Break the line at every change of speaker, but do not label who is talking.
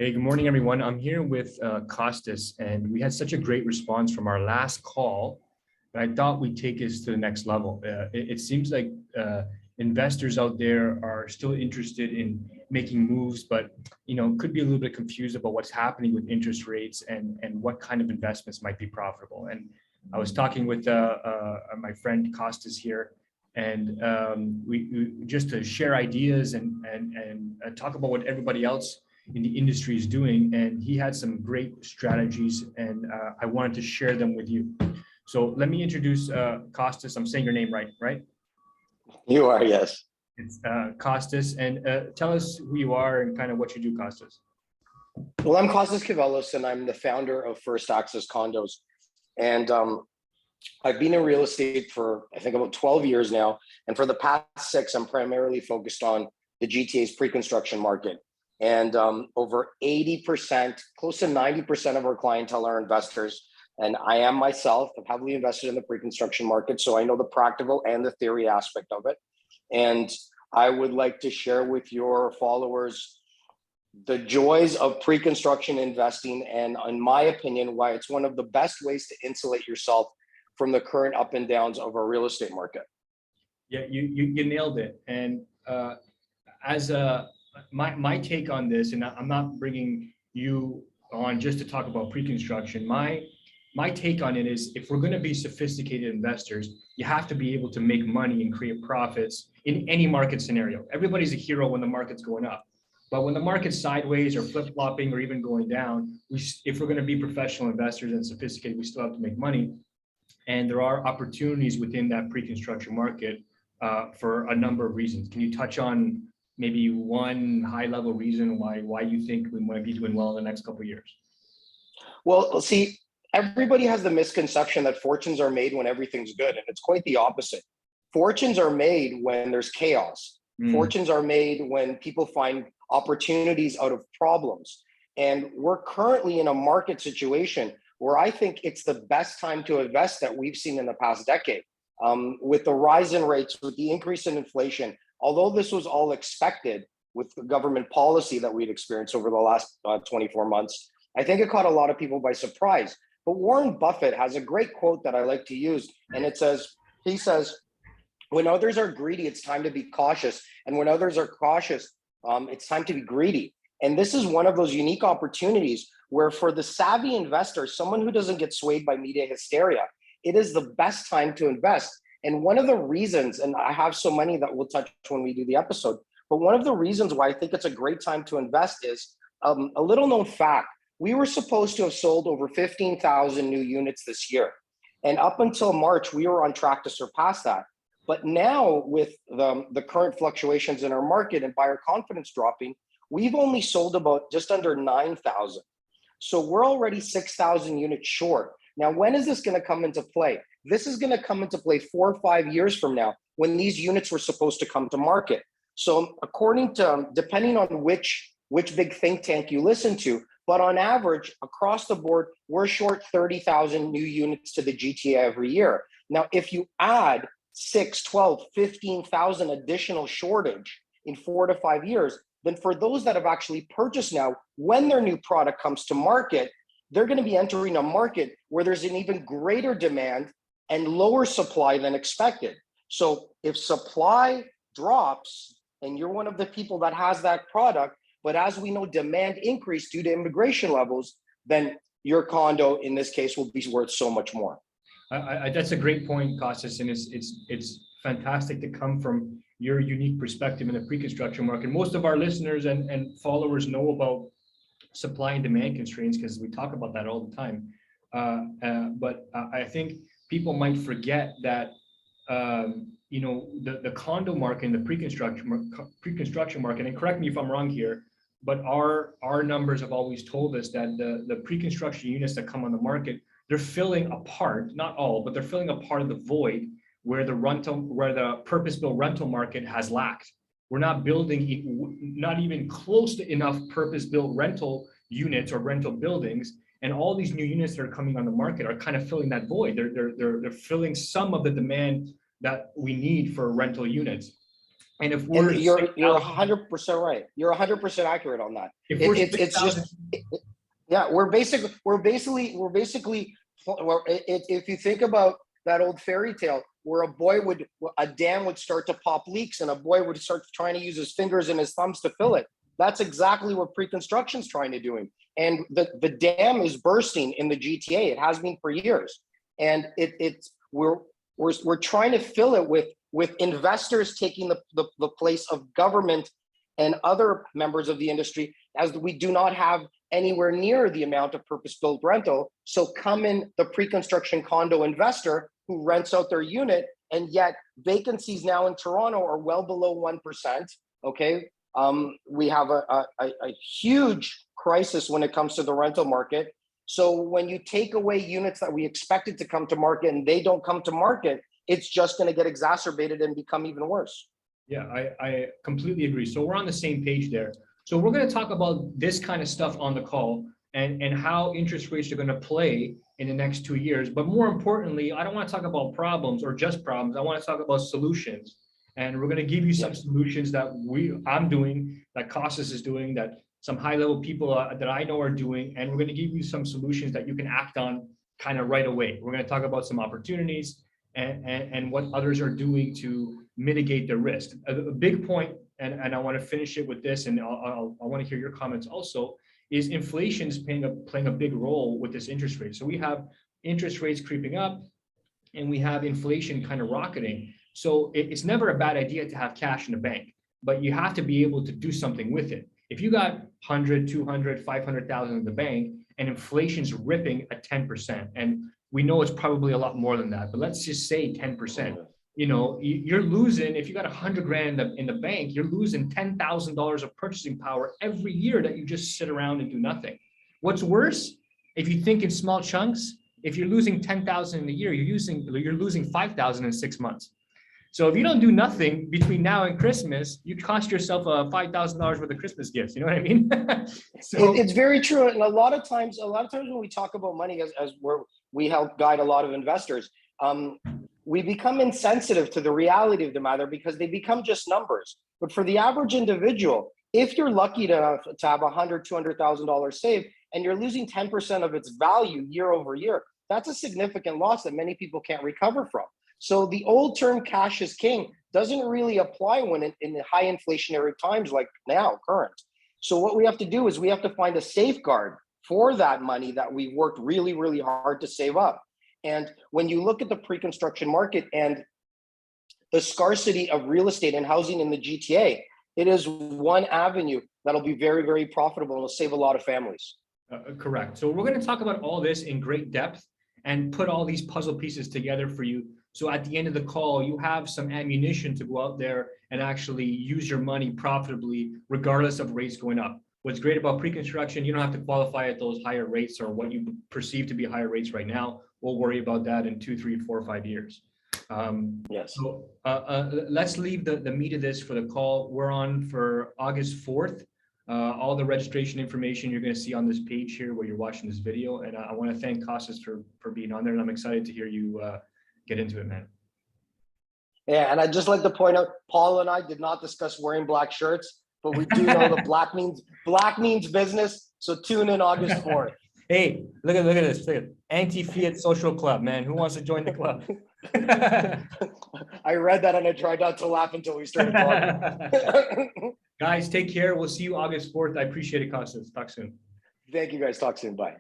Hey, good morning, everyone. I'm here with Costas, and we had such a great response from our last call that I thought we'd take us to the next level. It seems like investors out there are still interested in making moves, but could be a little bit confused about what's happening with interest rates and what kind of investments might be profitable. And I was talking with my friend Costas here, and we just to share ideas and talk about what everybody else in the industry is doing, and he had some great strategies, and I wanted to share them with you. So let me introduce Costas. I'm saying your name right?
You are, yes.
It's Costas, and tell us who you are and kind of what you do, Costas.
Well, I'm Costas Kivelos, and I'm the founder of First Access Condos. And I've been in real estate for, I think, about 12 years now. And for the past 6, I'm primarily focused on the GTA's pre-construction market. And over 80%, close to 90% of our clientele are investors. And I am myself heavily invested in the pre-construction market, so I know the practical and the theory aspect of it. And I would like to share with your followers the joys of pre-construction investing, and in my opinion, why it's one of the best ways to insulate yourself from the current up and downs of our real estate market.
Yeah, you nailed it. And as my take on this, and I'm not bringing you on just to talk about pre-construction. My take on it is, if we're going to be sophisticated investors, you have to be able to make money and create profits in any market scenario. Everybody's a hero when the market's going up, but when the market's sideways or flip-flopping or even going down, if we're going to be professional investors and sophisticated, we still have to make money. And there are opportunities within that pre-construction market for a number of reasons. Can you touch on maybe one high-level reason why you think we might be doing well in the next couple of years?
Well, see, everybody has the misconception that fortunes are made when everything's good, and it's quite the opposite. Fortunes are made when there's chaos. Fortunes are made when people find opportunities out of problems. And we're currently in a market situation where I think it's the best time to invest that we've seen in the past decade. With the rise in rates, with the increase in inflation, although this was all expected with the government policy that we'd experienced over the last 24 months, I think it caught a lot of people by surprise. But Warren Buffett has a great quote that I like to use, and he says, when others are greedy, it's time to be cautious. And when others are cautious, it's time to be greedy. And this is one of those unique opportunities where, for the savvy investor, someone who doesn't get swayed by media hysteria, it is the best time to invest. And one of the reasons, and I have so many that we'll touch when we do the episode, but one of the reasons why I think it's a great time to invest is a little known fact. We were supposed to have sold over 15,000 new units this year. And up until March, we were on track to surpass that. But now, with the current fluctuations in our market and buyer confidence dropping, we've only sold about just under 9,000. So we're already 6,000 units short. Now, when is this going to come into play? This is going to come into play 4 or 5 years from now, when these units were supposed to come to market. So depending on which big think tank you listen to, but on average, across the board, we're short 30,000 new units to the GTA every year. Now, if you add 6, 12, 15,000 additional shortage in 4 to 5 years, then for those that have actually purchased now, when their new product comes to market, they're going to be entering a market where there's an even greater demand and lower supply than expected. So if supply drops and you're one of the people that has that product, but as we know, demand increased due to immigration levels, then your condo in this case will be worth so much more.
That's a great point, Costas, and it's fantastic to come from your unique perspective in the pre-construction market. Most of our listeners and followers know about supply and demand constraints because we talk about that all the time. But I think people might forget that the condo market and the pre-construction market, and correct me if I'm wrong here, but our numbers have always told us that the pre-construction units that come on the market, they're filling a part, not all, but they're filling a part of the void where the purpose-built rental market has lacked. We're not building not even close to enough purpose-built rental units or rental buildings, and all these new units that are coming on the market are kind of filling that void. They're filling some of the demand that we need for rental units. And if
And
we're
you're
6,000,
100% right. You're 100% accurate on that.
if we're
It's
6,000,
just yeah. If you think about that old fairy tale where a dam would start to pop leaks and a boy would start trying to use his fingers and his thumbs to fill it. That's exactly what pre-construction's trying to do. And the dam is bursting in the GTA. It has been for years. And we're trying to fill it with investors taking the place of government and other members of the industry, as we do not have anywhere near the amount of purpose-built rental. So come in the pre-construction condo investor who rents out their unit, and yet vacancies now in Toronto are well below 1%. Okay, we have a huge crisis when it comes to the rental market. So when you take away units that we expected to come to market and they don't come to market, it's just going to get exacerbated and become even worse.
Yeah, I completely agree. So we're on the same page there. So we're going to talk about this kind of stuff on the call and how interest rates are going to play in the next 2 years. But more importantly, I don't want to talk about problems or just problems. I want to talk about solutions. And we're going to give you some solutions that I'm doing, that Costas is doing, that some high-level people that I know are doing. And we're going to give you some solutions that you can act on kind of right away. We're going to talk about some opportunities and what others are doing to mitigate the risk. A big point, and I want to finish it with this, and I want to hear your comments also, is inflation is playing a big role with this interest rate. So we have interest rates creeping up and we have inflation kind of rocketing. So it's never a bad idea to have cash in the bank, but you have to be able to do something with it. If you got 100, 200, 500,000 in the bank and inflation's ripping at 10%, and we know it's probably a lot more than that, but let's just say 10%. You know, you're losing, if you got 100 grand in the bank, you're losing $10,000 of purchasing power every year that you just sit around and do nothing. What's worse, if you think in small chunks, if you're losing 10,000 in a year, you're losing 5,000 in 6 months. So if you don't do nothing between now and Christmas, you cost yourself $5,000 worth of Christmas gifts. You know what I mean? So
it's very true. And a lot of times when we talk about money, as we help guide a lot of investors, we become insensitive to the reality of the matter because they become just numbers. But for the average individual, if you're lucky to have $100,000, $200,000 saved and you're losing 10% of its value year over year, that's a significant loss that many people can't recover from. So the old term cash is king doesn't really apply when in the high inflationary times like now, current. So what we have to do is we have to find a safeguard for that money that we've worked really, really hard to save up. And when you look at the pre-construction market and the scarcity of real estate and housing in the GTA, it is one avenue that'll be very, very profitable and will save a lot of families.
Correct. So we're going to talk about all this in great depth and put all these puzzle pieces together for you. So at the end of the call, you have some ammunition to go out there and actually use your money profitably, regardless of rates going up. What's great about pre-construction, you don't have to qualify at those higher rates or what you perceive to be higher rates right now. We'll worry about that in 2, 3, 4, 5 years.
Yes.
So let's leave the meat of this for the call. We're on for August 4th. All the registration information you're going to see on this page here where you're watching this video. And I want to thank Costas for being on there. And I'm excited to hear you get into it, man.
Yeah, and I'd just like to point out, Paul and I did not discuss wearing black shirts, but we do know that black means business. So tune in August 4th.
Hey, look at this. Look at Anti-Fiat Social Club, man. Who wants to join the club?
I read that and I tried not to laugh until we started talking.
Guys, take care. We'll see you August 4th. I appreciate it, Costas. Talk soon.
Thank you, guys. Talk soon. Bye.